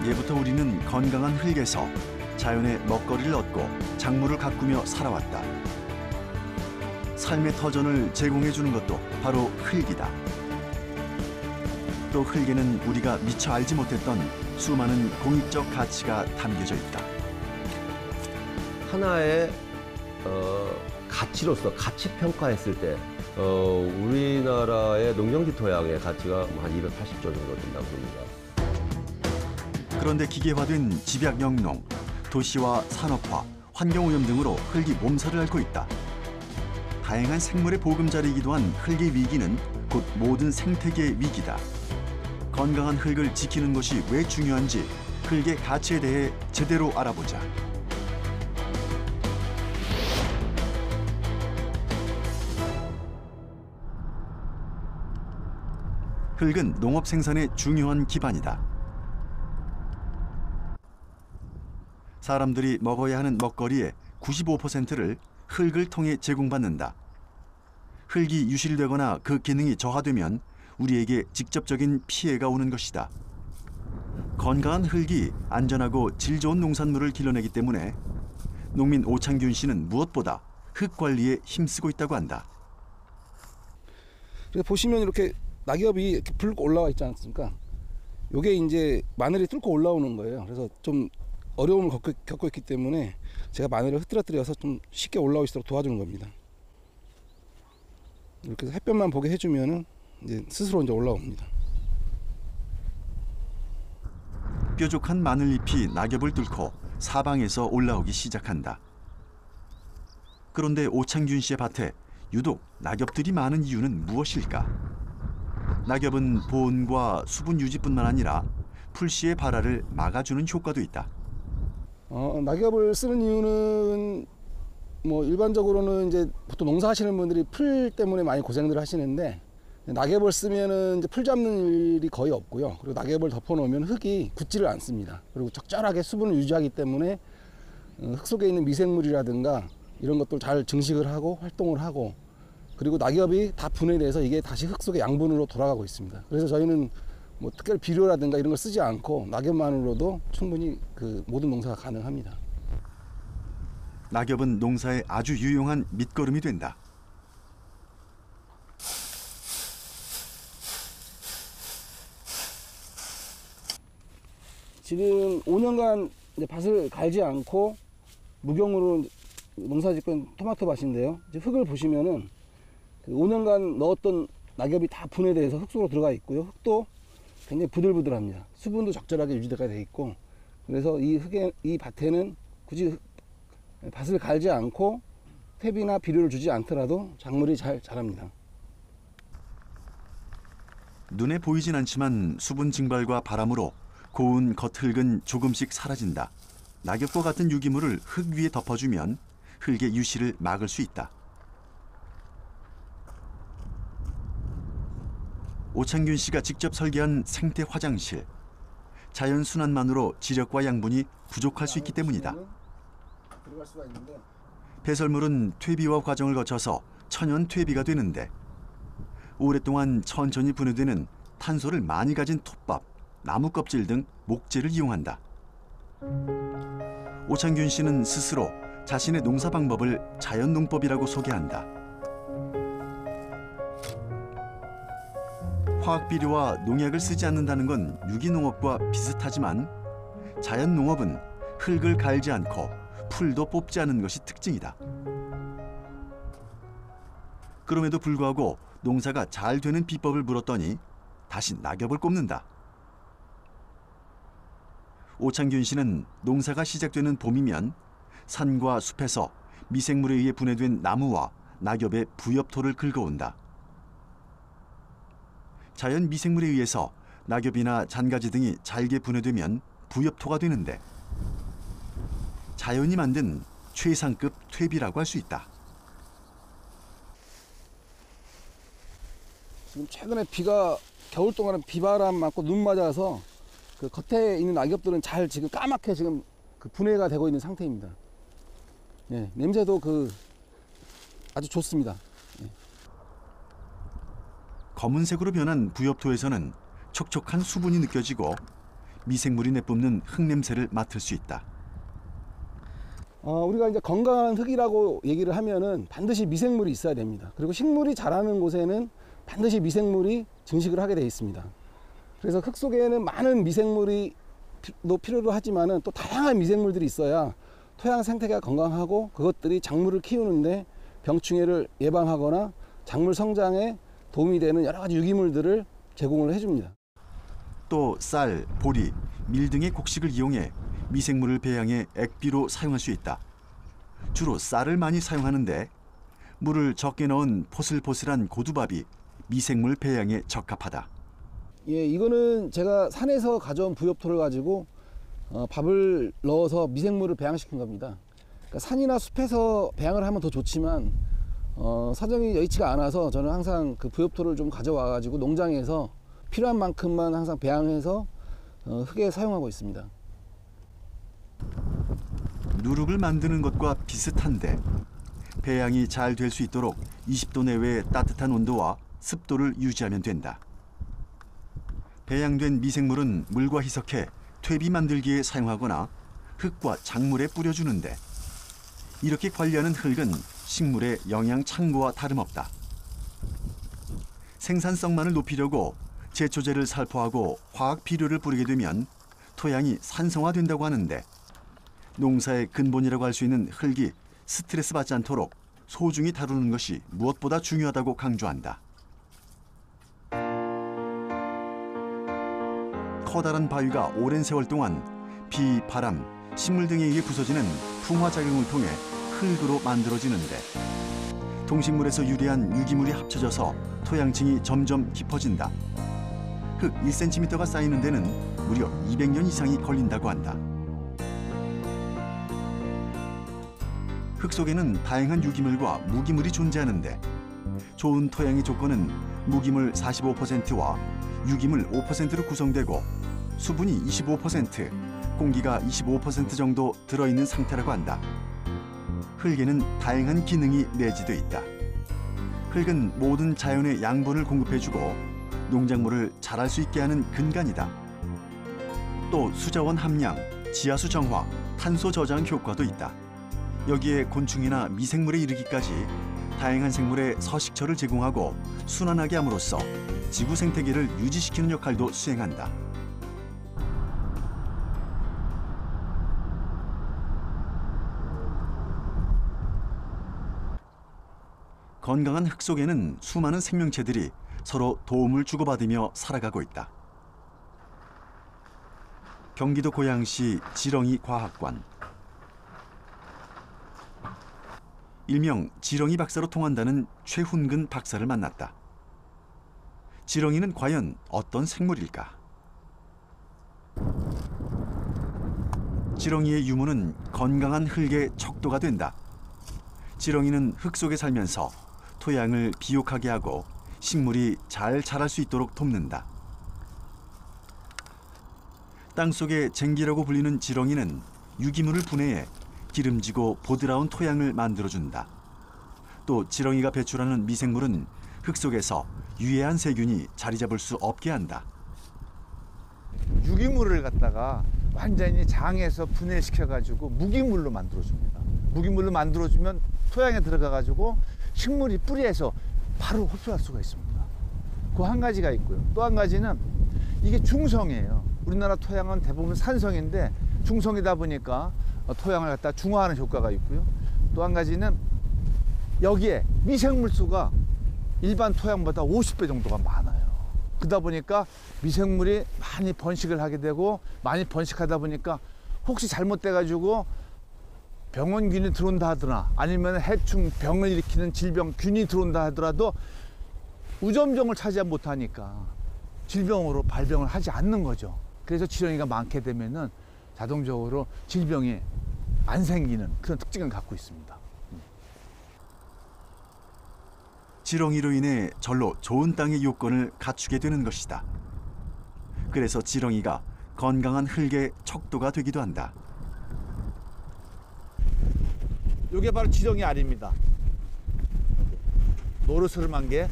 예부터 우리는 건강한 흙에서 자연의 먹거리를 얻고 작물을 가꾸며 살아왔다. 삶의 터전을 제공해주는 것도 바로 흙이다. 또 흙에는 우리가 미처 알지 못했던 수많은 공익적 가치가 담겨져 있다. 하나의 가치로서 가치 평가했을 때 우리나라의 농경지 토양의 가치가 한 280조 정도 된다고 봅니다. 그런데 기계화된 집약 영농, 도시화, 산업화, 환경오염 등으로 흙이 몸살을 앓고 있다. 다양한 생물의 보금자리이기도 한 흙의 위기는 곧 모든 생태계의 위기다. 건강한 흙을 지키는 것이 왜 중요한지 흙의 가치에 대해 제대로 알아보자. 흙은 농업 생산의 중요한 기반이다. 사람들이 먹어야 하는 먹거리의 95%를 흙을 통해 제공받는다. 흙이 유실되거나 그 기능이 저하되면 우리에게 직접적인 피해가 오는 것이다. 건강한 흙이 안전하고 질 좋은 농산물을 길러내기 때문에 농민 오창균 씨는 무엇보다 흙 관리에 힘쓰고 있다고 한다. 보시면 이렇게 낙엽이 이렇게 붉고 올라와 있지 않습니까? 이게 이제 마늘이 뚫고 올라오는 거예요. 그래서 좀 어려움을 겪고 있기 때문에 제가 마늘을 흐트러뜨려서 좀 쉽게 올라올 수 있도록 도와주는 겁니다. 이렇게 해서 햇볕만 보게 해주면은 이제 스스로 이제 올라옵니다. 뾰족한 마늘잎이 낙엽을 뚫고 사방에서 올라오기 시작한다. 그런데 오창균 씨의 밭에 유독 낙엽들이 많은 이유는 무엇일까? 낙엽은 보온과 수분 유지뿐만 아니라 풀씨의 발화를 막아주는 효과도 있다. 낙엽을 쓰는 이유는 뭐 일반적으로는 이제 보통 농사하시는 분들이 풀 때문에 많이 고생들 하시는데 낙엽을 쓰면은 이제 풀 잡는 일이 거의 없고요. 그리고 낙엽을 덮어놓으면 흙이 굳지를 않습니다. 그리고 적절하게 수분을 유지하기 때문에 흙 속에 있는 미생물이라든가 이런 것들 잘 증식을 하고 활동을 하고 그리고 낙엽이 다 분해돼서 이게 다시 흙 속의 양분으로 돌아가고 있습니다. 그래서 저희는 뭐 특별 비료라든가 이런 걸 쓰지 않고 낙엽만으로도 충분히 그 모든 농사가 가능합니다. 낙엽은 농사에 아주 유용한 밑거름이 된다. 지금 5년간 이제 밭을 갈지 않고 무경으로 농사짓고 토마토 밭인데요. 이제 흙을 보시면은 그 5년간 넣었던 낙엽이 다 분해돼서 흙 속으로 들어가 있고요. 흙도 굉장히 부들부들합니다. 수분도 적절하게 유지가 돼 있고 그래서 이 밭에는 굳이 밭을 갈지 않고 퇴비나 비료를 주지 않더라도 작물이 잘 자랍니다. 눈에 보이진 않지만 수분 증발과 바람으로 고운 겉흙은 조금씩 사라진다. 낙엽과 같은 유기물을 흙 위에 덮어주면 흙의 유실을 막을 수 있다. 오창균 씨가 직접 설계한 생태 화장실. 자연 순환만으로 지력과 양분이 부족할 수 있기 때문이다. 배설물은 퇴비화 과정을 거쳐서 천연 퇴비가 되는데 오랫동안 천천히 분해되는 탄소를 많이 가진 톱밥, 나무 껍질 등 목재를 이용한다. 오창균 씨는 스스로 자신의 농사 방법을 자연농법이라고 소개한다. 화학비료와 농약을 쓰지 않는다는 건 유기농업과 비슷하지만 자연농업은 흙을 갈지 않고 풀도 뽑지 않은 것이 특징이다. 그럼에도 불구하고 농사가 잘 되는 비법을 물었더니 다시 낙엽을 꼽는다. 오창균 씨는 농사가 시작되는 봄이면 산과 숲에서 미생물에 의해 분해된 나무와 낙엽의 부엽토를 긁어온다. 자연 미생물에 의해서 낙엽이나 잔가지 등이 잘게 분해되면 부엽토가 되는데 자연이 만든 최상급 퇴비라고 할 수 있다. 지금 최근에 겨울 동안은 비바람 맞고 눈 맞아서 그 겉에 있는 낙엽들은 잘 지금 까맣게 지금 그 분해가 되고 있는 상태입니다. 예, 냄새도 아주 좋습니다. 예. 검은색으로 변한 부엽토에서는 촉촉한 수분이 느껴지고 미생물이 내뿜는 흙 냄새를 맡을 수 있다. 우리가 이제 건강한 흙이라고 얘기를 하면은 반드시 미생물이 있어야 됩니다. 그리고 식물이 자라는 곳에는 반드시 미생물이 증식을 하게 되어 있습니다. 그래서 흙 속에는 많은 미생물이 필요도 하지만은 또 다양한 미생물들이 있어야 토양 생태계가 건강하고 그것들이 작물을 키우는데 병충해를 예방하거나 작물 성장에 도움이 되는 여러 가지 유기물들을 제공을 해줍니다. 또 쌀, 보리, 밀 등의 곡식을 이용해 미생물을 배양해 액비로 사용할 수 있다. 주로 쌀을 많이 사용하는데 물을 적게 넣은 포슬포슬한 고두밥이 미생물 배양에 적합하다. 예, 이거는 제가 산에서 가져온 부엽토를 가지고 밥을 넣어서 미생물을 배양시킨 겁니다. 그러니까 산이나 숲에서 배양을 하면 더 좋지만 사정이 여의치가 않아서 저는 항상 그 부엽토를 좀 가져와 가지고 농장에서 필요한 만큼만 항상 배양해서 흙에 사용하고 있습니다. 누룩을 만드는 것과 비슷한데 배양이 잘 될 수 있도록 20도 내외의 따뜻한 온도와 습도를 유지하면 된다. 배양된 미생물은 물과 희석해 퇴비 만들기에 사용하거나 흙과 작물에 뿌려주는데 이렇게 관리하는 흙은 식물의 영양 창고와 다름없다. 생산성만을 높이려고 제초제를 살포하고 화학 비료를 뿌리게 되면 토양이 산성화된다고 하는데 농사의 근본이라고 할 수 있는 흙이 스트레스 받지 않도록 소중히 다루는 것이 무엇보다 중요하다고 강조한다. 커다란 바위가 오랜 세월 동안 비, 바람, 식물 등에 의해 부서지는 풍화작용을 통해 흙으로 만들어지는데 동식물에서 유래한 유기물이 합쳐져서 토양층이 점점 깊어진다. 흙 1cm가 쌓이는 데는 무려 200년 이상이 걸린다고 한다. 흙 속에는 다양한 유기물과 무기물이 존재하는데 좋은 토양의 조건은 무기물 45%와 유기물 5%로 구성되고 수분이 25%, 공기가 25% 정도 들어있는 상태라고 한다. 흙에는 다양한 기능이 내재돼 있다. 흙은 모든 자연의 양분을 공급해주고 농작물을 자랄 수 있게 하는 근간이다. 또 수자원 함량, 지하수 정화, 탄소 저장 효과도 있다. 여기에 곤충이나 미생물에 이르기까지 다양한 생물에 서식처를 제공하고 순환하게 함으로써 지구 생태계를 유지시키는 역할도 수행한다. 건강한 흙 속에는 수많은 생명체들이 서로 도움을 주고받으며 살아가고 있다. 경기도 고양시 지렁이 과학관. 일명 지렁이 박사로 통한다는 최훈근 박사를 만났다. 지렁이는 과연 어떤 생물일까? 지렁이의 유무는 건강한 흙의 척도가 된다. 지렁이는 흙 속에 살면서 토양을 비옥하게 하고 식물이 잘 자랄 수 있도록 돕는다. 땅속의 쟁기라고 불리는 지렁이는 유기물을 분해해 기름지고 보드라운 토양을 만들어준다. 또 지렁이가 배출하는 미생물은 흙 속에서 유해한 세균이 자리 잡을 수 없게 한다. 유기물을 갖다가 완전히 장에서 분해시켜가지고 무기물로 만들어줍니다. 무기물로 만들어주면 토양에 들어가가지고 식물이 뿌리에서 바로 흡수할 수가 있습니다. 그 한 가지가 있고요. 또 한 가지는 이게 중성이에요. 우리나라 토양은 대부분 산성인데 중성이다 보니까 토양을 갖다 중화하는 효과가 있고요. 또 한 가지는 여기에 미생물 수가 일반 토양보다 50배 정도가 많아요. 그러다 보니까 미생물이 많이 번식을 하게 되고 많이 번식하다 보니까 혹시 잘못돼가지고 병원균이 들어온다 하더라 아니면 해충 병을 일으키는 질병균이 들어온다 하더라도 우점종을 차지하지 못하니까 질병으로 발병을 하지 않는 거죠. 그래서 지렁이가 많게 되면은 자동적으로 질병이 안 생기는 그런 특징을 갖고 있습니다. 지렁이로 인해 절로 좋은 땅의 요건을 갖추게 되는 것이다. 그래서 지렁이가 건강한 흙의 척도가 되기도 한다. 이게 바로 지렁이 알입니다. 노르스름한 게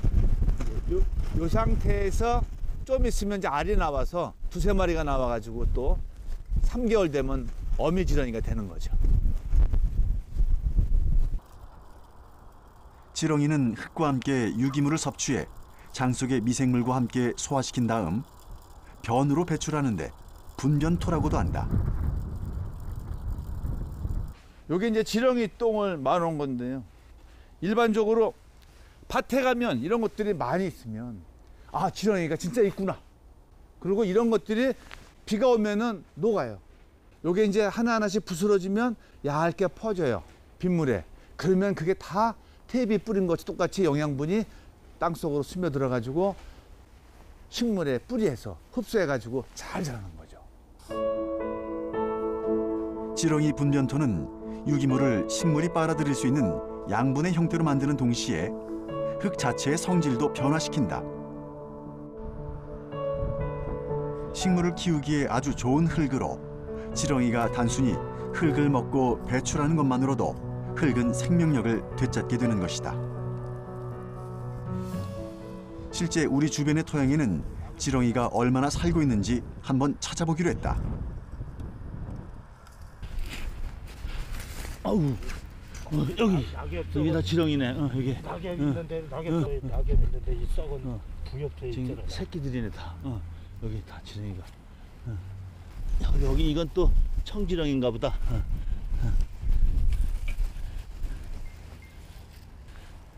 요 상태에서 좀 있으면 이제 알이 나와서 두세 마리가 나와가지고 또 3개월 되면 어미 지렁이가 되는 거죠. 지렁이는 흙과 함께 유기물을 섭취해 장 속의 미생물과 함께 소화시킨 다음 변으로 배출하는데 분변토라고도 한다. 요게 이제 지렁이 똥을 말아놓은 건데요. 일반적으로 밭에 가면 이런 것들이 많이 있으면 아, 지렁이가 진짜 있구나. 그리고 이런 것들이 비가 오면은 녹아요. 요게 이제 하나하나씩 부스러지면 얇게 퍼져요. 빗물에. 그러면 그게 다 테이프 뿌린 것이 똑같이 영양분이 땅속으로 스며들어가지고 식물의 뿌리에서 흡수해가지고 잘 자라는 거죠. 지렁이 분변토는 유기물을 식물이 빨아들일 수 있는 양분의 형태로 만드는 동시에 흙 자체의 성질도 변화시킨다. 식물을 키우기에 아주 좋은 흙으로 지렁이가 단순히 흙을 먹고 배출하는 것만으로도 흙은 생명력을 되찾게 되는 것이다. 실제 우리 주변의 토양에는 지렁이가 얼마나 살고 있는지 한번 찾아보기로 했다. 아우, 여기 다 지렁이네. 여기 낙엽 있는데 낙엽 있는데 이 썩은 부엽도 지금 있잖아. 새끼들이네 다. 여기 다 지렁이가. 여기 이건 또 청지렁인가 보다.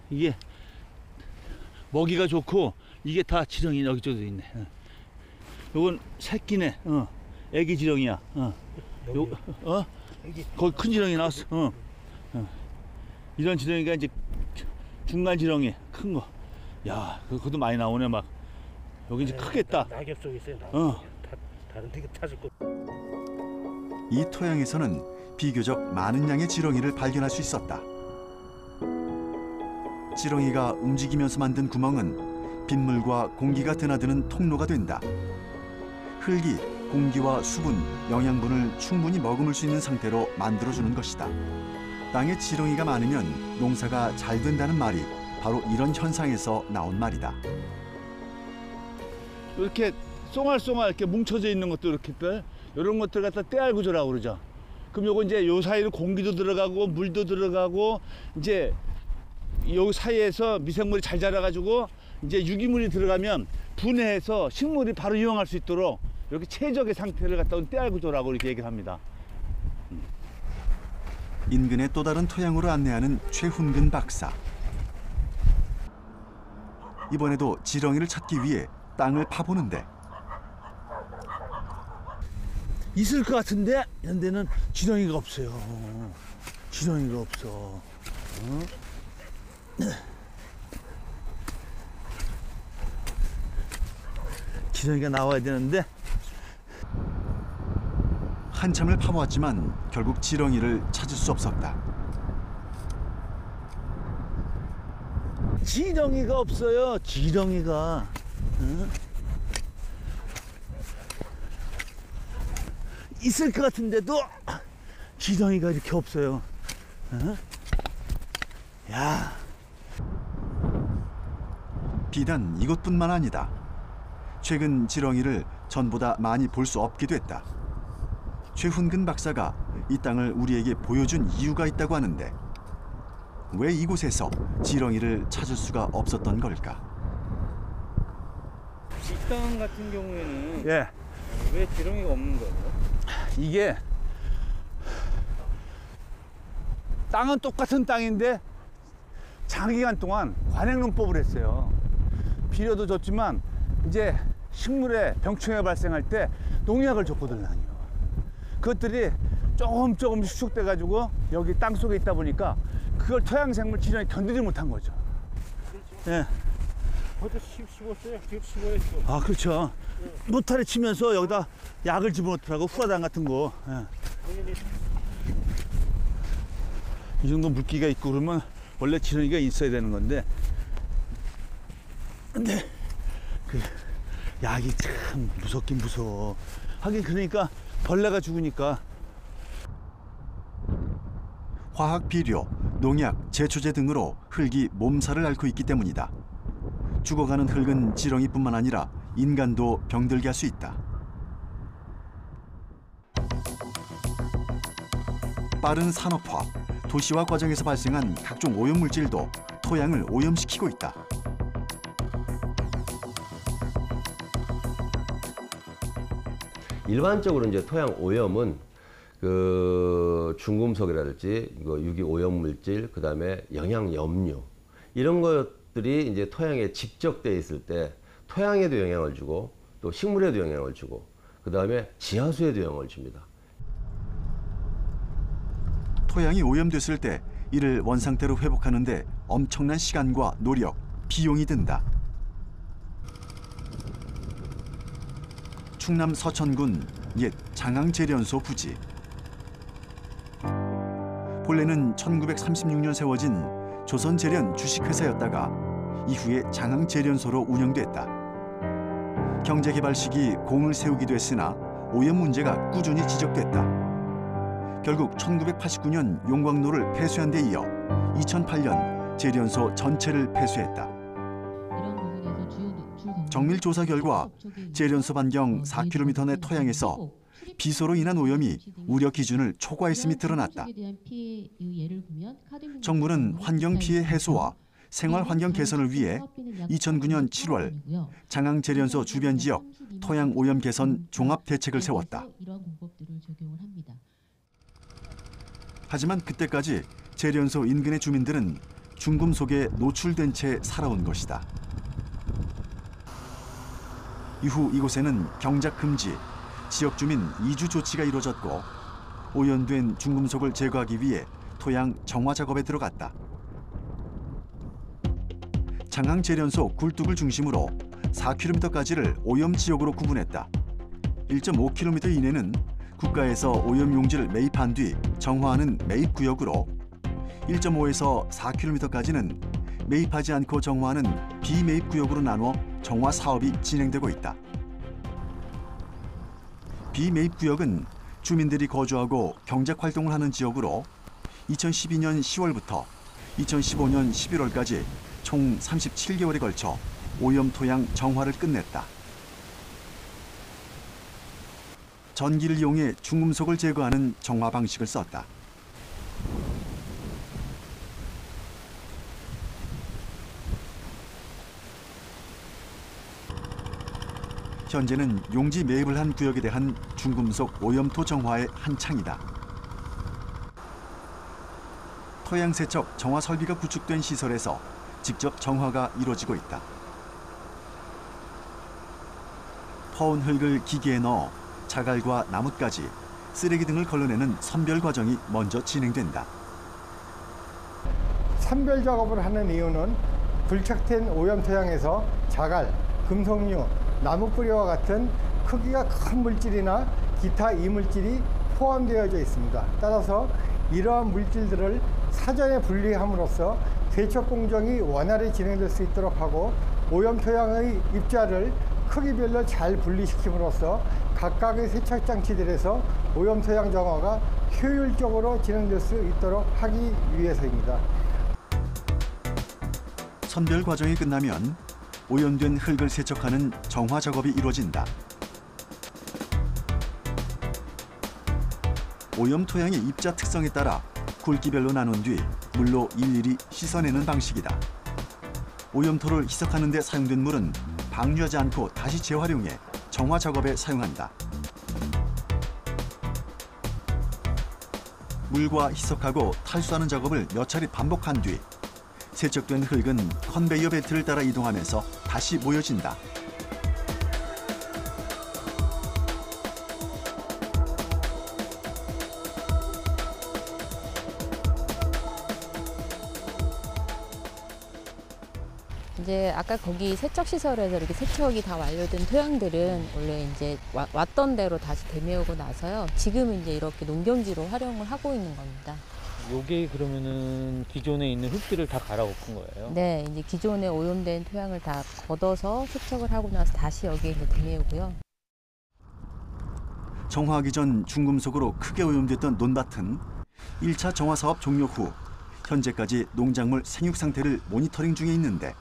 이게 먹이가 좋고 이게 다 지렁이 여기저기도 있네. 요건 새끼네. 애기 지렁이야. 여기, 여기. 거기 큰 지렁이 나왔어. 이런 지렁이가 이제 중간 지렁이 큰 거. 야, 그것도 많이 나오네 막. 여기 이제 크겠다. 낙엽 속에 있어요. 다른 데가 찾을 거. 이 토양에서는 비교적 많은 양의 지렁이를 발견할 수 있었다. 지렁이가 움직이면서 만든 구멍은 빗물과 공기가 드나드는 통로가 된다. 흙이 공기와 수분, 영양분을 충분히 머금을 수 있는 상태로 만들어주는 것이다. 땅에 지렁이가 많으면 농사가 잘 된다는 말이 바로 이런 현상에서 나온 말이다. 이렇게 쏘알쏘알 이렇게 뭉쳐져 있는 것도 이렇게 이런 것들 갖다 떼알구조라고 그러죠. 그럼 요거 이제 요 사이로 공기도 들어가고 물도 들어가고 이제 요 사이에서 미생물이 잘 자라가지고 이제 유기물이 들어가면 분해해서 식물이 바로 이용할 수 있도록 이렇게 최적의 상태를 갖다 온 떼알구조라고 이렇게 얘기를 합니다. 인근의 또 다른 토양으로 안내하는 최훈근 박사. 이번에도 지렁이를 찾기 위해 땅을 파보는데 있을 것 같은데 이런 데는 지렁이가 없어요. 지렁이가 없어. 지렁이가 나와야 되는데 한참을 파보았지만 결국 지렁이를 찾을 수 없었다. 지렁이가 없어요. 지렁이가. 있을 것 같은데도 지렁이가 이렇게 없어요. 야, 비단 이것뿐만 아니다. 최근 지렁이를 전보다 많이 볼 수 없게 됐다. 최훈근 박사가 이 땅을 우리에게 보여준 이유가 있다고 하는데 왜 이곳에서 지렁이를 찾을 수가 없었던 걸까? 이 땅 같은 경우에는 예. 왜 지렁이가 없는 거예요? 이게 땅은 똑같은 땅인데 장기간 동안 관행농법을 했어요. 비료도 줬지만 이제 식물에 병충해가 발생할 때 농약을 줬거든요. 그것들이 조금 수축돼 가지고 여기 땅 속에 있다 보니까 그걸 토양생물 지렁이 견디지 못한 거죠. 예. 그것도 씹었어요. 씹어요 지금. 아 그렇죠. 모타리 치면서 여기다 약을 집어넣더라고. 후라당 같은 거. 예. 이 정도 물기가 있고 그러면 원래 지렁이가 있어야 되는 건데 근데 그 약이 참 무섭긴 무서워. 하긴 그러니까 벌레가 죽으니까. 화학 비료, 농약, 제초제 등으로 흙이 몸살을 앓고 있기 때문이다. 죽어가는 흙은 지렁이뿐만 아니라 인간도 병들게 할 수 있다. 빠른 산업화, 도시화 과정에서 발생한 각종 오염물질도 토양을 오염시키고 있다. 일반적으로 이제 토양 오염은 그 중금속이라든지 유기 오염물질, 그다음에 영양 염류 이런 것들이 이제 토양에 집적돼 있을 때 토양에도 영향을 주고 또 식물에도 영향을 주고 그다음에 지하수에도 영향을 줍니다. 토양이 오염됐을 때 이를 원상태로 회복하는데 엄청난 시간과 노력, 비용이 든다. 충남 서천군 옛 장항제련소 부지. 본래는 1936년 세워진 조선제련 주식회사였다가 이후에 장항제련소로 운영됐다. 경제개발 시기 공을 세우기도 했으나 오염 문제가 꾸준히 지적됐다. 결국 1989년 용광로를 폐쇄한 데 이어 2008년 제련소 전체를 폐쇄했다. 정밀 조사 결과 제련소 반경 4km 내 토양에서 비소로 인한 오염이 우려 기준을 초과했음이 드러났다. 정부는 환경 피해 해소와 생활 환경 개선을 위해 2009년 7월 장항제련소 주변 지역 토양 오염 개선 종합 대책을 세웠다. 하지만 그때까지 제련소 인근의 주민들은 중금속에 노출된 채 살아온 것이다. 이후 이곳에는 경작 금지, 지역 주민 이주 조치가 이루어졌고 오염된 중금속을 제거하기 위해 토양 정화 작업에 들어갔다. 장항제련소 굴뚝을 중심으로 4km까지를 오염 지역으로 구분했다. 1.5km 이내는 국가에서 오염 용지를 매입한 뒤 정화하는 매입 구역으로 1.5에서 4km까지는 매입하지 않고 정화하는 비매입 구역으로 나눠 정화 사업이 진행되고 있다. 비매입 구역은 주민들이 거주하고 경작 활동을 하는 지역으로 2012년 10월부터 2015년 11월까지 총 37개월에 걸쳐 오염 토양 정화를 끝냈다. 전기를 이용해 중금속을 제거하는 정화 방식을 썼다. 현재는 용지 매입을 한 구역에 대한 중금속 오염토 정화의 한창이다. 토양 세척 정화 설비가 구축된 시설에서 직접 정화가 이루어지고 있다. 퍼온 흙을 기계에 넣어 자갈과 나뭇가지, 쓰레기 등을 걸러내는 선별 과정이 먼저 진행된다. 선별 작업을 하는 이유는 불착된 오염 토양에서 자갈, 금속류, 나무 뿌리와 같은 크기가 큰 물질이나 기타 이물질이 포함되어져 있습니다. 따라서 이러한 물질들을 사전에 분리함으로써 세척 공정이 원활히 진행될 수 있도록 하고 오염 토양의 입자를 크기별로 잘 분리시킴으로써 각각의 세척 장치들에서 오염 토양 정화가 효율적으로 진행될 수 있도록 하기 위해서입니다. 선별 과정이 끝나면 오염된 흙을 세척하는 정화 작업이 이루어진다. 오염 토양의 입자 특성에 따라 굵기별로 나눈 뒤 물로 일일이 씻어내는 방식이다. 오염토를 희석하는 데 사용된 물은 방류하지 않고 다시 재활용해 정화 작업에 사용한다. 물과 희석하고 탈수하는 작업을 몇 차례 반복한 뒤 세척된 흙은 컨베이어 벨트를 따라 이동하면서 다시 모여진다. 이제 아까 거기 세척 시설에서 이렇게 세척이 다 완료된 토양들은 원래 이제 왔던 대로 다시 되메우고 나서요. 지금은 이제 이렇게 농경지로 활용을 하고 있는 겁니다. 요게 그러면은 기존에 있는 흙들을 다 갈아엎은 거예요? 네, 이제 기존에 오염된 토양을 다 걷어서 세척을 하고 나서 다시 여기에 이제 되메우고요. 정화하기 전 중금속으로 크게 오염됐던 논밭은 1차 정화 사업 종료 후 현재까지 농작물 생육 상태를 모니터링 중에 있는데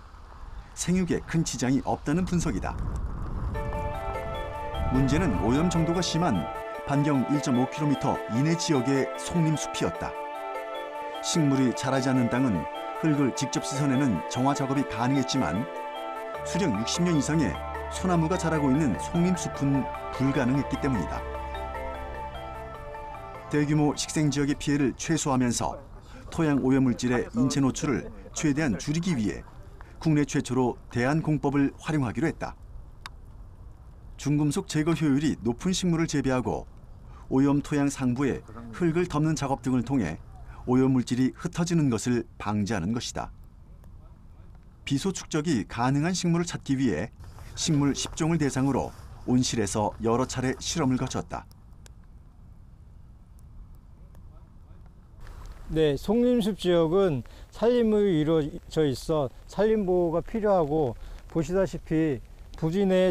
생육에 큰 지장이 없다는 분석이다. 문제는 오염 정도가 심한 반경 1.5km 이내 지역의 송림숲이었다. 식물이 자라지 않는 땅은 흙을 직접 씻어내는 정화 작업이 가능했지만 수령 60년 이상의 소나무가 자라고 있는 송림숲은 불가능했기 때문이다. 대규모 식생 지역의 피해를 최소화하면서 토양 오염물질의 인체 노출을 최대한 줄이기 위해 국내 최초로 대안공법을 활용하기로 했다. 중금속 제거 효율이 높은 식물을 재배하고 오염 토양 상부에 흙을 덮는 작업 등을 통해 오염물질이 흩어지는 것을 방지하는 것이다. 비소 축적이 가능한 식물을 찾기 위해 식물 10종을 대상으로 온실에서 여러 차례 실험을 거쳤다. 네, 송림숲 지역은 산림으로 이루어져 있어 산림보호가 필요하고 보시다시피 부지 내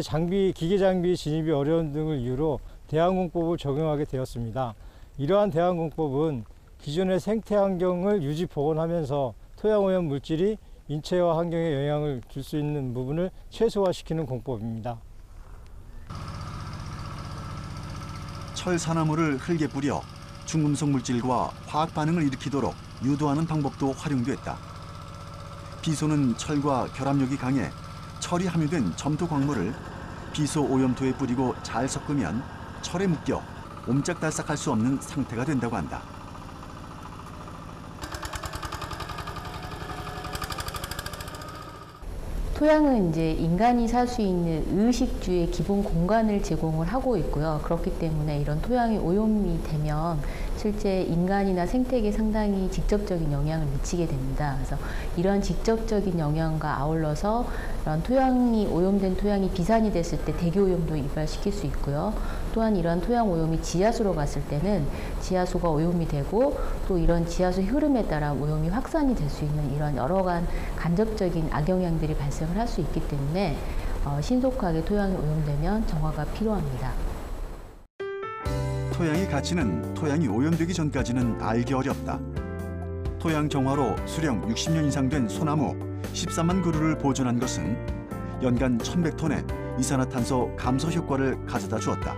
기계 장비 진입이 어려운 등을 이유로 대안공법을 적용하게 되었습니다. 이러한 대안공법은 기존의 생태 환경을 유지 복원하면서 토양 오염 물질이 인체와 환경에 영향을 줄 수 있는 부분을 최소화시키는 공법입니다. 철사나무를 흙에 뿌려 중금속 물질과 화학 반응을 일으키도록 유도하는 방법도 활용됐다. 비소는 철과 결합력이 강해 철이 함유된 점토 광물을 비소 오염토에 뿌리고 잘 섞으면 철에 묶여 옴짝달싹할 수 없는 상태가 된다고 한다. 토양은 이제 인간이 살 수 있는 의식주의 기본 공간을 제공을 하고 있고요. 그렇기 때문에 이런 토양이 오염이 되면 실제 인간이나 생태계에 상당히 직접적인 영향을 미치게 됩니다. 그래서 이런 직접적인 영향과 아울러서 이런 오염된 토양이 비산이 됐을 때 대기오염도 유발시킬 수 있고요. 또한 이런 토양 오염이 지하수로 갔을 때는 지하수가 오염이 되고 또 이런 지하수 흐름에 따라 오염이 확산이 될 수 있는 이런 여러 간접적인 악영향들이 발생을 할 수 있기 때문에 신속하게 토양이 오염되면 정화가 필요합니다. 토양의 가치는 토양이 오염되기 전까지는 알기 어렵다. 토양 정화로 수령 60년 이상 된 소나무 13만 그루를 보존한 것은 연간 1,100톤의 이산화탄소 감소 효과를 가져다 주었다.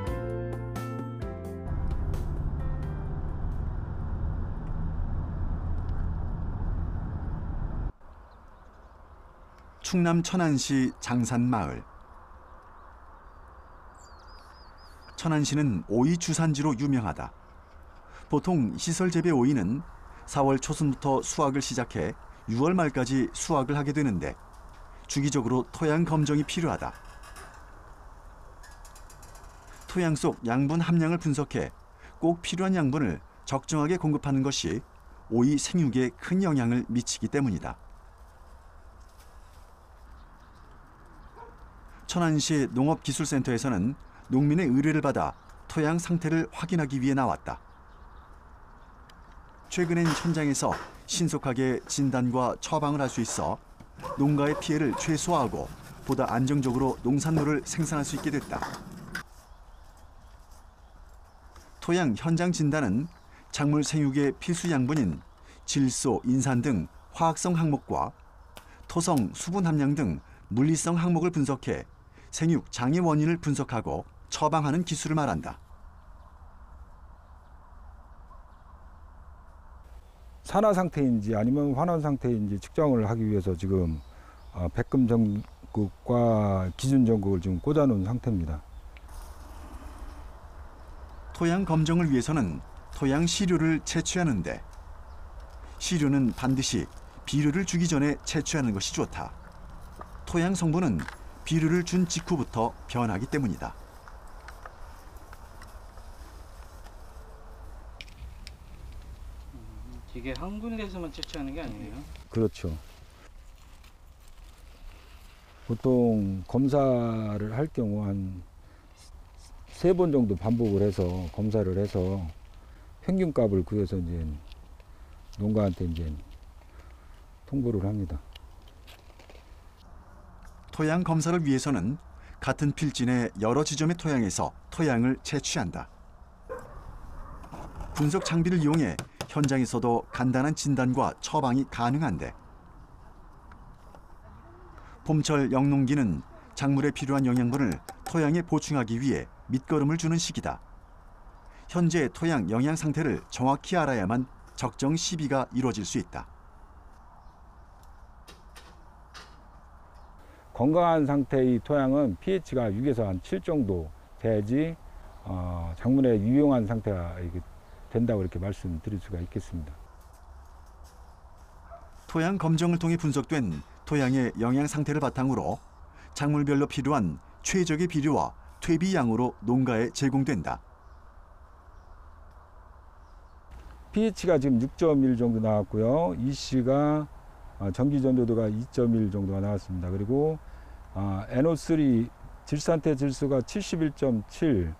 충남 천안시 장산마을. 천안시는 오이 주산지로 유명하다. 보통 시설 재배 오이는 4월 초순부터 수확을 시작해 6월 말까지 수확을 하게 되는데 주기적으로 토양 검정이 필요하다. 토양 속 양분 함량을 분석해 꼭 필요한 양분을 적정하게 공급하는 것이 오이 생육에 큰 영향을 미치기 때문이다. 천안시 농업기술센터에서는 농민의 의뢰를 받아 토양 상태를 확인하기 위해 나왔다. 최근엔 현장에서 신속하게 진단과 처방을 할 수 있어 농가의 피해를 최소화하고 보다 안정적으로 농산물을 생산할 수 있게 됐다. 토양 현장 진단은 작물 생육의 필수 양분인 질소, 인산 등 화학성 항목과 토성, 수분 함량 등 물리성 항목을 분석해 생육 장애 원인을 분석하고 처방하는 기술을 말한다. 산화 상태인지 아니면 환원 상태인지 측정을 하기 위해서 지금 백금 전극과 기준 전극을 지금 꽂아놓은 상태입니다. 토양 검정을 위해서는 토양 시료를 채취하는데 시료는 반드시 비료를 주기 전에 채취하는 것이 좋다. 토양 성분은 비료를 준 직후부터 변하기 때문이다. 이게 한 군데에서만 채취하는 게 아니에요? 그렇죠. 보통 검사를 할 경우 한 3번 정도 반복을 해서 검사를 해서 평균값을 구해서 이제 농가한테 이제 통보를 합니다. 토양 검사를 위해서는 같은 필진의 여러 지점의 토양에서 토양을 채취한다. 분석 장비를 이용해 현장에서도 간단한 진단과 처방이 가능한데 봄철 영농기는 작물에 필요한 영양분을 토양에 보충하기 위해 밑거름을 주는 시기다. 현재 토양 영양 상태를 정확히 알아야만 적정 시비가 이루어질 수 있다. 건강한 상태의 토양은 pH가 6에서 한 7 정도 돼야지 작물에 유용한 상태가 된다고 이렇게 말씀드릴 수가 있겠습니다. 토양 검정을 통해 분석된 토양의 영양 상태를 바탕으로 작물별로 필요한 최적의 비료와 퇴비 양으로 농가에 제공된다. pH가 지금 6.1 정도 나왔고요. EC가 전기 전도도가 2.1 정도가 나왔습니다. 그리고 NO3 질산태 질소가 71.7.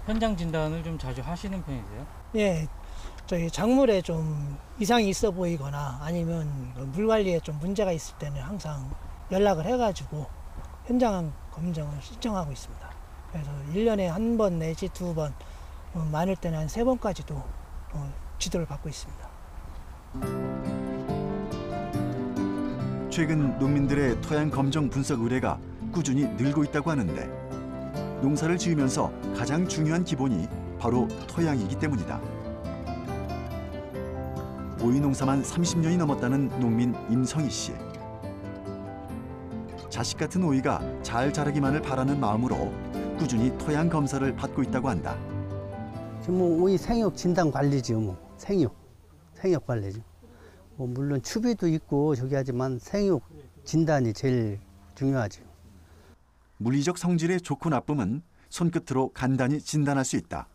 현장 진단을 좀 자주 하시는 편이세요? 예, 저희 작물에 좀 이상이 있어 보이거나 아니면 물 관리에 좀 문제가 있을 때는 항상 연락을 해가지고 현장 검정을 신청하고 있습니다. 그래서 1년에 한 번 내지 2번, 많을 때는 한 3번까지도 지도를 받고 있습니다. 최근 농민들의 토양 검정 분석 의뢰가 꾸준히 늘고 있다고 하는데 농사를 지으면서 가장 중요한 기본이 바로 토양이기 때문이다. 오이 농사만 30년이 넘었다는 농민 임성희 씨. 자식 같은 오이가 잘 자라기만을 바라는 마음으로 꾸준히 토양 검사를 받고 있다고 한다. 지금 뭐 오이 생육 진단 관리죠. 뭐 생육 관리죠. 뭐 물론 추비도 있고 저기 하지만 생육 진단이 제일 중요하죠. 물리적 성질의 좋고 나쁨은 손끝으로 간단히 진단할 수 있다.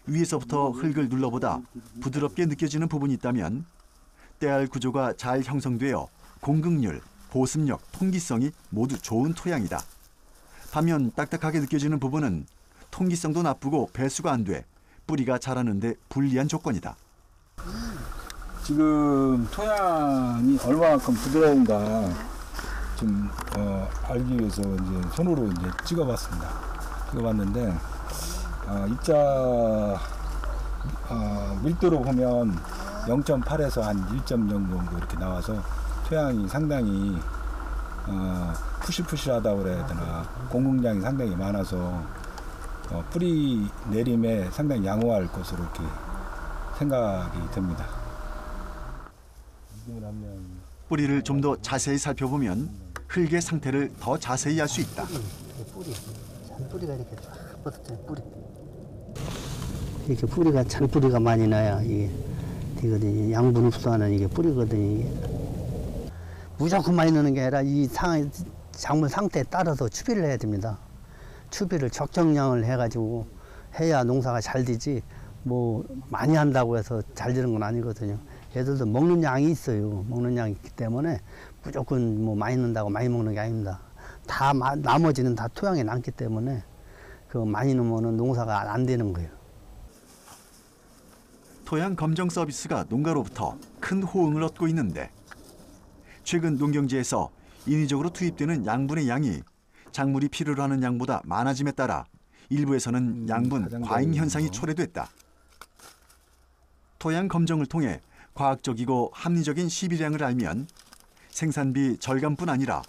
위에서부터 흙을 눌러보다 부드럽게 느껴지는 부분이 있다면 때알 구조가 잘 형성되어 공급률, 보습력, 통기성이 모두 좋은 토양이다. 반면 딱딱하게 느껴지는 부분은 통기성도 나쁘고 배수가 안 돼 뿌리가 자라는데 불리한 조건이다. 지금 토양이 얼마만큼 부드러운가 좀 알기 위해서 이제 손으로 이제 찍어봤습니다. 찍어봤는데 입자 밀도로 보면 0.8에서 한 1.0 정도 이렇게 나와서 토양이 상당히 푸실푸실하다고 그래야 되나 공급량이 상당히 많아서 뿌리 내림에 상당히 양호할 것으로 이렇게 생각이 됩니다. 뿌리를 좀 더 자세히 살펴보면 흙의 상태를 더 자세히 알 수 있다. 뿌리가 이렇게 쫙 뻗었잖아요. 뿌리. 이렇게 뿌리가 잔뿌리가 많이 나야 이게 되거든요. 양분 흡수하는 이게 뿌리거든요. 이게. 무조건 많이 넣는 게 아니라 이 작물 상태에 따라서 추비를 해야 됩니다. 추비를 적정량을 해가지고 해야 농사가 잘 되지 뭐 많이 한다고 해서 잘 되는 건 아니거든요. 얘들도 먹는 양이 있어요. 먹는 양이 있기 때문에 무조건 뭐 많이 넣는다고 많이 먹는 게 아닙니다. 다 나머지는 다 토양에 남기 때문에 그 많이 넣으면 농사가 안 되는 거예요. 토양 검정 서비스가 농가로부터 큰 호응을 얻고 있는데 최근 농경지에서 인위적으로 투입되는 양분의 양이 작물이 필요로 하는 양보다 많아짐에 따라 일부에서는 양분 과잉 현상이 초래됐다. 토양 검정을 통해 과학적이고 합리적인 시비량을 알면 생산비 절감뿐 아니라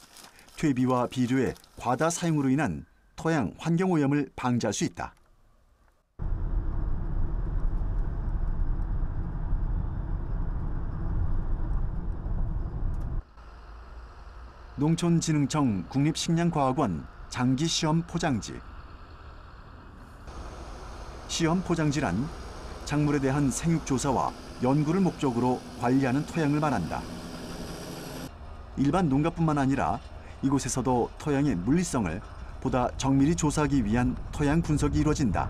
퇴비와 비료의 과다 사용으로 인한 토양 환경 오염을 방지할 수 있다. 농촌진흥청 국립식량과학원 장기 시험 포장지. 시험 포장지란 작물에 대한 생육 조사와 연구를 목적으로 관리하는 토양을 말한다. 일반 농가뿐만 아니라 이곳에서도 토양의 물리성을 보다 정밀히 조사하기 위한 토양 분석이 이루어진다.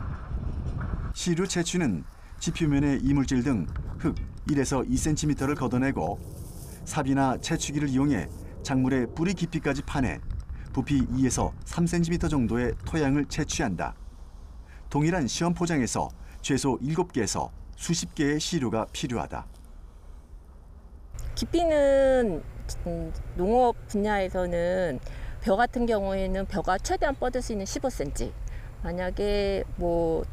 시료 채취는 지표면의 이물질 등 흙 1에서 2cm를 걷어내고 삽이나 채취기를 이용해 작물의 뿌리 깊이까지 파내 부피 2에서 3cm 정도의 토양을 채취한다. 동일한 시험 포장에서 최소 7개에서 수십 개의 시료가 필요하다. 깊이는 농업 분야에서는 벼 같은 경우에는 벼가 최대한 뻗을 수 있는 15cm. 만약에 뭐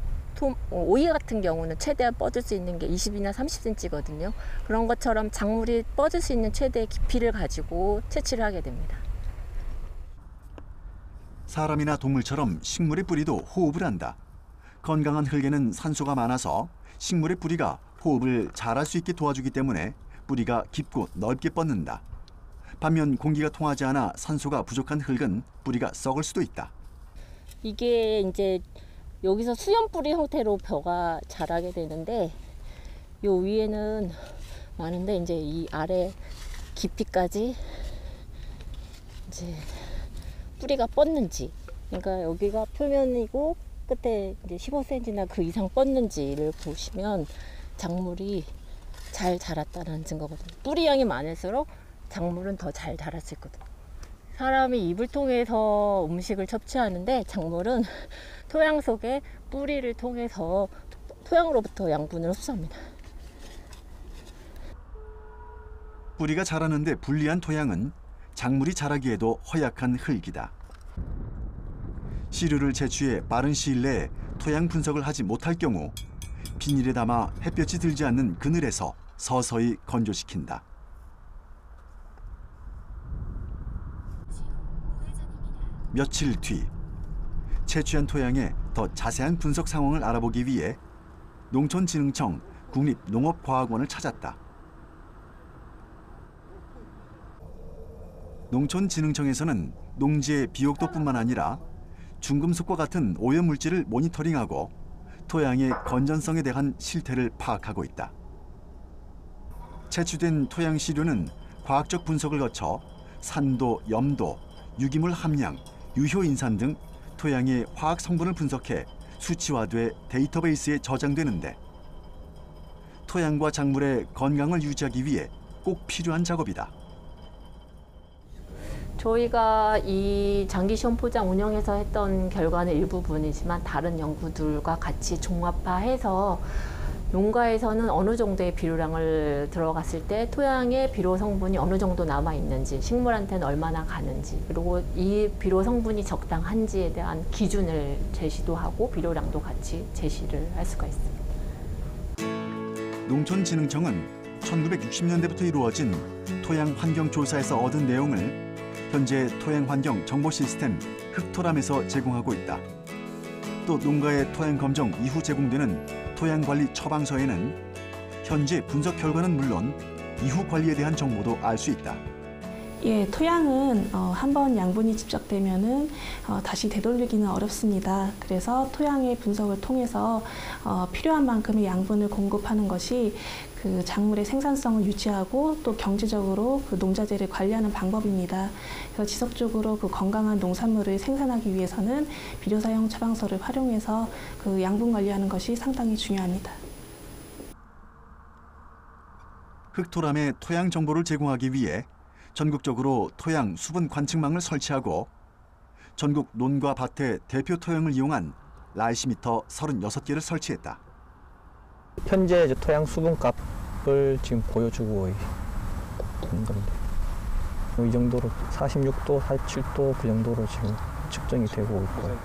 오이 같은 경우는 최대한 뻗을 수 있는 게 20이나 30cm거든요. 그런 것처럼 작물이 뻗을 수 있는 최대의 깊이를 가지고 채취를 하게 됩니다. 사람이나 동물처럼 식물의 뿌리도 호흡을 한다. 건강한 흙에는 산소가 많아서 식물의 뿌리가 호흡을 잘할 수 있게 도와주기 때문에 뿌리가 깊고 넓게 뻗는다. 반면 공기가 통하지 않아 산소가 부족한 흙은 뿌리가 썩을 수도 있다. 이게 이제 여기서 수연 뿌리 형태로 벼가 자라게 되는데 요 위에는 많은데 이제 이 아래 깊이까지 이제 뿌리가 뻗는지, 그러니까 여기가 표면이고 끝에 이제 15cm나 그 이상 뻗는지를 보시면 작물이 잘 자랐다는 증거거든요. 뿌리 양이 많을수록 작물은 더 잘 자랐을 거거든요. 사람이 입을 통해서 음식을 섭취하는데 작물은 토양 속에 뿌리를 통해서 토양으로부터 양분을 흡수합니다. 뿌리가 자라는데 불리한 토양은 작물이 자라기에도 허약한 흙이다. 시료를 채취해 빠른 시일 내에 토양 분석을 하지 못할 경우 비닐에 담아 햇볕이 들지 않는 그늘에서 서서히 건조시킨다. 며칠 뒤 채취한 토양의 더 자세한 분석 상황을 알아보기 위해 농촌진흥청 국립농업과학원을 찾았다. 농촌진흥청에서는 농지의 비옥도뿐만 아니라 중금속과 같은 오염물질을 모니터링하고 토양의 건전성에 대한 실태를 파악하고 있다. 채취된 토양 시료는 과학적 분석을 거쳐 산도, 염도, 유기물 함량, 유효인산 등 토양의 화학 성분을 분석해 수치화돼 데이터베이스에 저장되는데 토양과 작물의 건강을 유지하기 위해 꼭 필요한 작업이다. 저희가 이 장기 시험 포장 운영해서 했던 결과는 일부분이지만 다른 연구들과 같이 종합화해서 농가에서는 어느 정도의 비료량을 들어갔을 때 토양에 비료 성분이 어느 정도 남아 있는지, 식물한테는 얼마나 가는지, 그리고 이 비료 성분이 적당한지에 대한 기준을 제시도 하고 비료량도 같이 제시를 할 수가 있습니다. 농촌진흥청은 1960년대부터 이루어진 토양 환경 조사에서 얻은 내용을 현재 토양 환경 정보 시스템 흙토람에서 제공하고 있다. 또 농가의 토양 검정 이후 제공되는 토양 관리 처방서에는 현재 분석 결과는 물론 이후 관리에 대한 정보도 알 수 있다. 예, 토양은 한번 양분이 집적되면은 다시 되돌리기는 어렵습니다. 그래서 토양의 분석을 통해서 필요한 만큼의 양분을 공급하는 것이 그 작물의 생산성을 유지하고 또 경제적으로 그 농자재를 관리하는 방법입니다. 그래서 지속적으로 그 건강한 농산물을 생산하기 위해서는 비료 사용 처방서를 활용해서 그 양분 관리하는 것이 상당히 중요합니다. 흙토람의 토양 정보를 제공하기 위해 전국적으로 토양 수분 관측망을 설치하고 전국 논과 밭의 대표 토양을 이용한 라이시미터 36개를 설치했다. 현재 이제 토양 수분값을 지금 보여주고 있는 겁니다. 이 정도로 46도, 47도 그 정도로 지금 측정이 되고 있고요.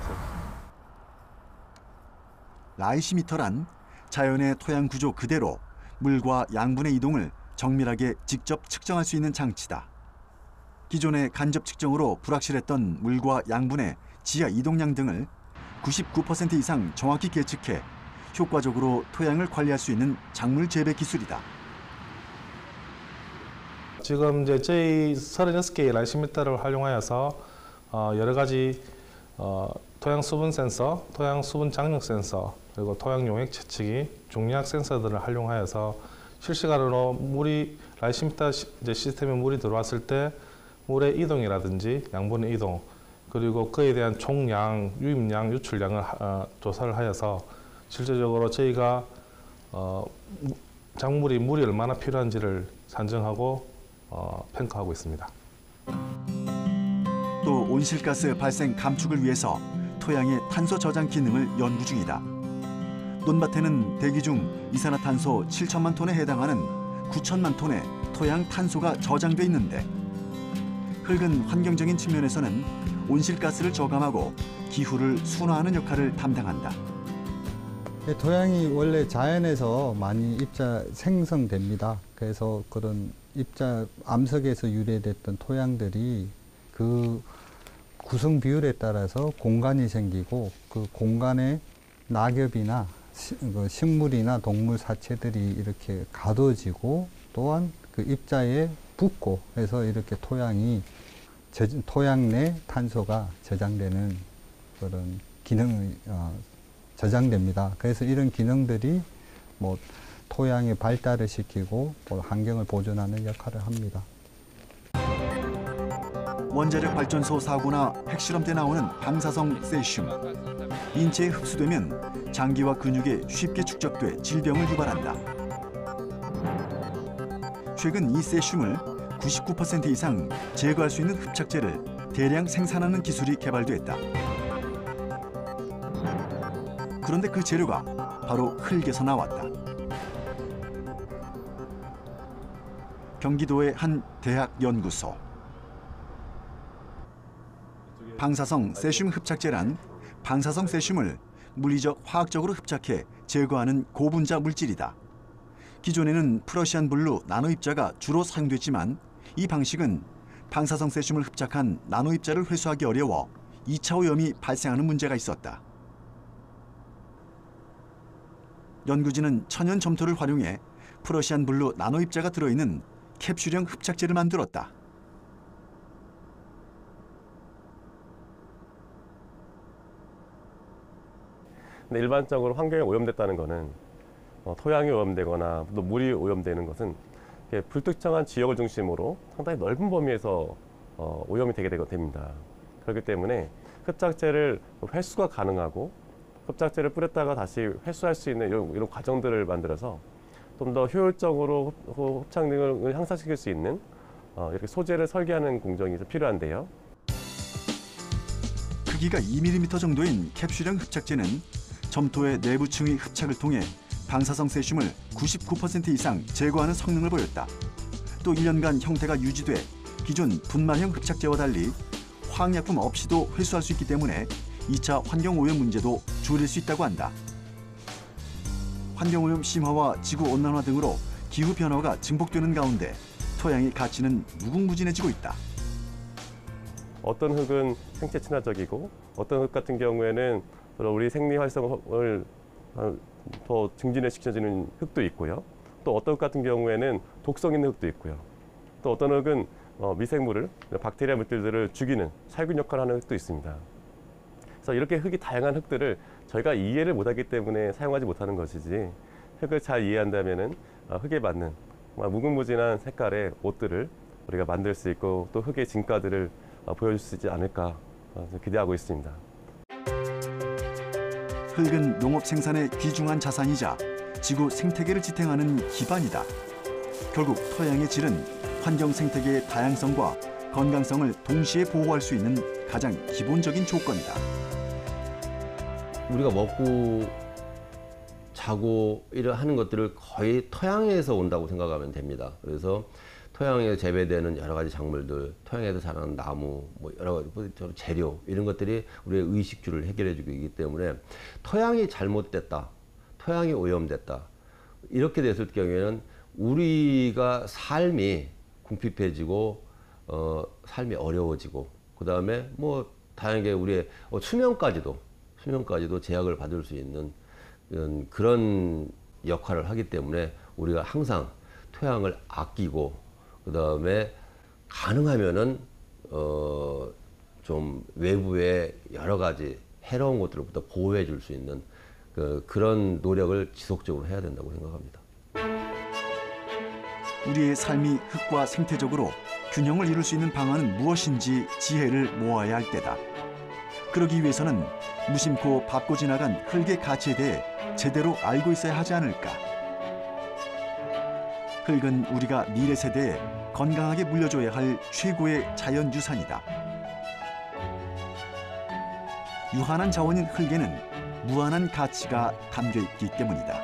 라이시미터란 자연의 토양 구조 그대로 물과 양분의 이동을 정밀하게 직접 측정할 수 있는 장치다. 기존의 간접 측정으로 불확실했던 물과 양분의 지하 이동량 등을 99% 이상 정확히 계측해 효과적으로 토양을 관리할 수 있는 작물 재배 기술이다. 지금 이제 저희 36개의 라이시미터를 활용하여서 여러 가지 토양 수분 센서, 토양 수분 장력 센서, 그리고 토양 용액 채측기, 중력 센서들을 활용하여서 실시간으로 물이 라이시미터 이제 시스템에 물이 들어왔을 때 물의 이동이라든지 양분의 이동, 그리고 그에 대한 총량, 유입량, 유출량을 조사를 하여서 실질적으로 저희가 작물이 물이 얼마나 필요한지를 산정하고 평가하고 있습니다. 또 온실가스 발생 감축을 위해서 토양의 탄소 저장 기능을 연구 중이다. 논밭에는 대기 중 이산화탄소 7천만 톤에 해당하는 9천만 톤의 토양 탄소가 저장돼 있는데 흙은 환경적인 측면에서는 온실가스를 저감하고 기후를 순화하는 역할을 담당한다. 토양이 원래 자연에서 많이 입자 생성됩니다. 그래서 그런 입자 암석에서 유래됐던 토양들이 그 구성 비율에 따라서 공간이 생기고 그 공간에 낙엽이나 식물이나 동물 사체들이 이렇게 가둬지고 또한 그 입자에 붙고 해서 이렇게 토양 내 탄소가 저장되는 그런 기능이 저장됩니다. 그래서 이런 기능들이 뭐 토양의 발달을 시키고 또 환경을 보존하는 역할을 합니다. 원자력 발전소 사고나 핵실험 때 나오는 방사성 세슘. 인체에 흡수되면 장기와 근육에 쉽게 축적돼 질병을 유발한다. 최근 이 세슘을 99% 이상 제거할 수 있는 흡착제를 대량 생산하는 기술이 개발됐다. 그런데 그 재료가 바로 흙에서 나왔다. 경기도의 한 대학 연구소. 방사성 세슘 흡착제란 방사성 세슘을 물리적 화학적으로 흡착해 제거하는 고분자 물질이다. 기존에는 프러시안 블루 나노 입자가 주로 사용됐지만 이 방식은 방사성 세슘을 흡착한 나노 입자를 회수하기 어려워 2차 오염이 발생하는 문제가 있었다. 연구진은 천연 점토를 활용해 프러시안 블루 나노 입자가 들어있는 캡슐형 흡착제를 만들었다. 근데 일반적으로 환경에 오염됐다는 것은 토양이 오염되거나 또 물이 오염되는 것은 불특정한 지역을 중심으로 상당히 넓은 범위에서 오염이 되게 됩니다. 그렇기 때문에 흡착제를 회수가 가능하고 흡착제를 뿌렸다가 다시 회수할 수 있는 이런 과정들을 만들어서 좀 더 효율적으로 흡착 능력을 향상시킬 수 있는 이렇게 소재를 설계하는 공정이 좀 필요한데요. 크기가 2mm 정도인 캡슐형 흡착제는 점토의 내부층의 흡착을 통해 방사성 세슘을 99% 이상 제거하는 성능을 보였다. 또 1년간 형태가 유지돼 기존 분말형 흡착제와 달리 화학약품 없이도 회수할 수 있기 때문에 2차 환경오염 문제도 줄일 수 있다고 한다. 환경오염 심화와 지구온난화 등으로 기후변화가 증폭되는 가운데 토양의 가치는 무궁무진해지고 있다. 어떤 흙은 생체 친화적이고 어떤 흙 같은 경우에는 우리 생리 활성을 더 증진시켜주는 흙도 있고요. 또 어떤 흙 같은 경우에는 독성 있는 흙도 있고요. 또 어떤 흙은 미생물을, 박테리아 물질들을 죽이는 살균 역할을 하는 흙도 있습니다. 그래서 이렇게 흙이 다양한 흙들을 저희가 이해를 못하기 때문에 사용하지 못하는 것이지, 흙을 잘 이해한다면은 흙에 맞는 무궁무진한 색깔의 옷들을 우리가 만들 수 있고 또 흙의 진가들을 보여줄 수 있지 않을까 기대하고 있습니다. 흙은 농업 생산의 귀중한 자산이자 지구 생태계를 지탱하는 기반이다. 결국 토양의 질은 환경 생태계의 다양성과 건강성을 동시에 보호할 수 있는 가장 기본적인 조건이다. 우리가 먹고 자고 하는 것들을 거의 토양에서 온다고 생각하면 됩니다. 그래서 토양에 재배되는 여러 가지 작물들, 토양에서 자라는 나무, 뭐 여러 가지 재료 이런 것들이 우리의 의식주를 해결해주고 있기 때문에 토양이 잘못됐다, 토양이 오염됐다 이렇게 됐을 경우에는 우리가 삶이 궁핍해지고 삶이 어려워지고 그 다음에 뭐 다양하게 우리의 수명까지도 제약을 받을 수 있는 그런 역할을 하기 때문에 우리가 항상 토양을 아끼고 그 다음에 가능하면은 좀 외부의 여러 가지 해로운 것들로부터 보호해 줄 수 있는 그런 노력을 지속적으로 해야 된다고 생각합니다. 우리의 삶이 흙과 생태적으로 균형을 이룰 수 있는 방안은 무엇인지 지혜를 모아야 할 때다. 그러기 위해서는 무심코 밟고 지나간 흙의 가치에 대해 제대로 알고 있어야 하지 않을까. 흙은 우리가 미래 세대에 건강하게 물려줘야 할 최고의 자연 유산이다. 유한한 자원인 흙에는 무한한 가치가 담겨 있기 때문이다.